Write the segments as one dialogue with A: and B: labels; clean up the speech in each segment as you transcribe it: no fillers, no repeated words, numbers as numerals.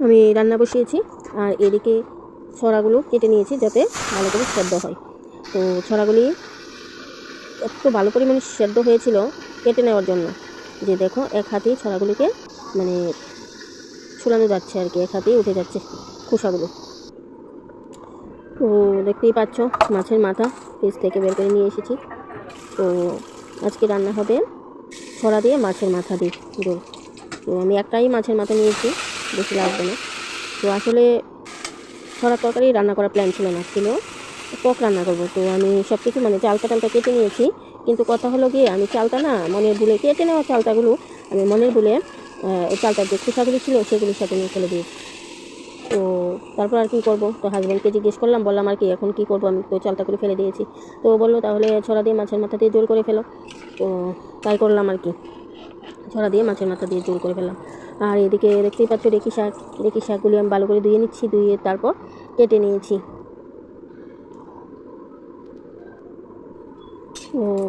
A: আমি রান্না বসিয়েছি আর এদিকে ছড়াগুলো কেটে নিয়েছি যাতে ভালো করে সেদ্ধ হয়। তো ছড়াগুলি এত ভালো পরিমাণে সেদ্ধ হয়েছিল কেটে নেওয়ার জন্য যে দেখো এক হাতেই ছড়াগুলিকে মানে ছুলানো যাচ্ছে আর কি, এক হাতেই উঠে যাচ্ছে খোসাগুলো। তো দেখতেই পাচ্ছ মাছের মাথা ফ্রিজ থেকে বের করে নিয়ে এসেছি। তো আজকে রান্না হবে ছড়া দিয়ে মাছের মাথা দিয়ে ঝোল। তো আমি একটাই মাছের মাথা নিয়েছি, বেশি লাগবে না। তো আসলে ছড়ার তরকারি রান্না করার প্ল্যান ছিল না, ছিল টক রান্না করবো। তো আমি সব কিছু মানে চালটা কেটে নিয়েছি, কিন্তু কথা হলো গিয়ে আমি চালটা না মনের ভুলে কেটে নেওয়া চালটাগুলো আমি মনের ভুলে এই চালটার যে খোসাগুলি ছিল সেগুলির সাথে নিয়ে ফেলে দিয়েছি। তো তারপর আর কি করবো, তো হাজব্যান্ডকে জিজ্ঞেস করলাম, বললাম আর কি এখন কী করবো, আমি তো চালটা করে ফেলে দিয়েছি। তো বললো তাহলে ছড়া দিয়ে মাছের মাথা দিয়ে জোল করে ফেলো। তো তাই করলাম আর কি, ছড়া দিয়ে মাছের মাথা দিয়ে জোল করে ফেললাম। আর এদিকে দেখতেই পাচ্ছ রেখি শাকগুলি আমি ভালো করে ধুয়ে নিচ্ছি, ধুয়ে তারপর কেটে নিয়েছি।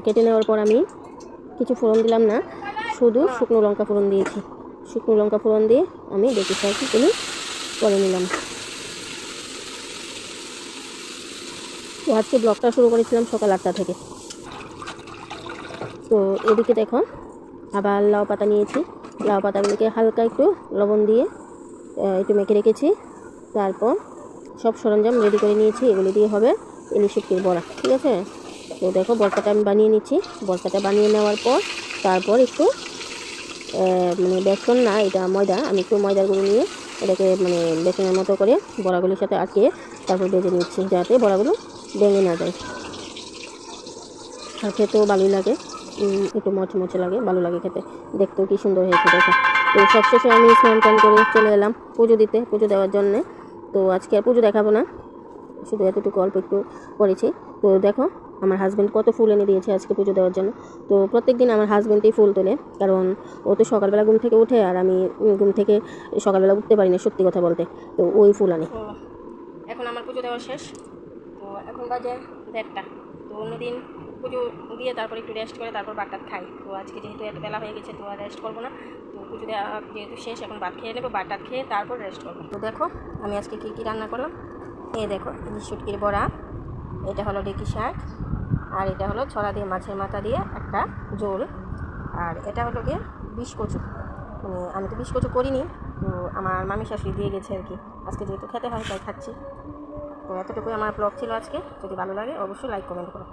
A: কেটে নেওয়ার পর আমি কিছু ফোড়ন দিলাম না, শুধু শুকনো লঙ্কা ফোড়ন দিয়েছি। শুকনো লঙ্কা ফোড়ন দিয়ে আমি রেখি শাকগুলি করে নিলাম। তো আজকে ব্লগটা শুরু করেছিলাম সকাল 8টা থেকে। তো এদিকে দেখো আবার লাউ পাতা নিয়েছি, লাউ পাতাগুলিকে হালকা একটু লবণ দিয়ে একটু মেখে রেখেছি। তারপর সব সরঞ্জাম রেডি করে নিয়েছি, এগুলি দিয়ে হবে ইলিশ শুটকির বড়া, ঠিক আছে। তো দেখো বড়াটা আমি বানিয়ে নিচ্ছি। বড়াটা বানিয়ে নেওয়ার পর তারপর একটু মানে বেসন না, এটা ময়দা, আমি একটু ময়দার গুঁড়ো নিয়ে এটাকে মানে বেসনের মতো করে বড়াগুলির সাথে আটকে তারপর ভেজে নিচ্ছি, যাতে বড়াগুলো ভেঙে না যায়। আর খেতেও ভালোই লাগে, একটু মচমচে লাগে, ভালো লাগে খেতে, দেখতেও কি সুন্দর হয়েছে দেখো। তো সবশেষে আমি স্নান টান করে চলে এলাম পুজো দিতে, পুজো দেওয়ার জন্যে। তো আজকে আর পুজো দেখাবো না, শুধু এতটুকু অল্প একটু করেছি। তো দেখো আমার হাজব্যান্ড কত ফুল এনে দিয়েছে আজকে পুজো দেওয়ার জন্য। তো প্রত্যেক দিন আমার হাজব্যান্ডই ফুল তোলে, কারণ ও তো সকালবেলা ঘুম থেকে উঠে, আর আমি ঘুম থেকে সকালবেলা উঠতে পারি না সত্যি কথা বলতে। তো ওই ফুল আনে। এখন আমার পুজো দেওয়া শেষ, তো এখন বাজে 1:30টা। তো অন্যদিন পুজো দিয়ে তারপর একটু রেস্ট করে তারপর ভাত খাই। তো আজকে যেহেতু এত বেলা হয়ে গেছে তো আর রেস্ট করবো না। তো পুজো দেওয়া যেহেতু শেষ, এখন ভাত খেয়ে নেবো, ভাত খেয়ে তারপর রেস্ট করবো। তো দেখো আমি আজকে কী রান্না করলাম। এই দেখো ইলিশ শুটকির বড়া, এটা হলো ঢেঁকি শাক, আর এটা হলো ছড়া দিয়ে মাছের মাথা দিয়ে একটা ঝোল, আর এটা হলো গিয়ে বিষ কচু। মানে আমি তো বিষ কচু করিনি, তো আমার মামি শাশুড়ি দিয়ে গেছে আর কি, আজকে যেহেতু খেতে হয় তাই খাচ্ছি। তো এতটুকুই আমার ব্লগ ছিল আজকে। যদি ভালো লাগে অবশ্যই লাইক কমেন্ট করো।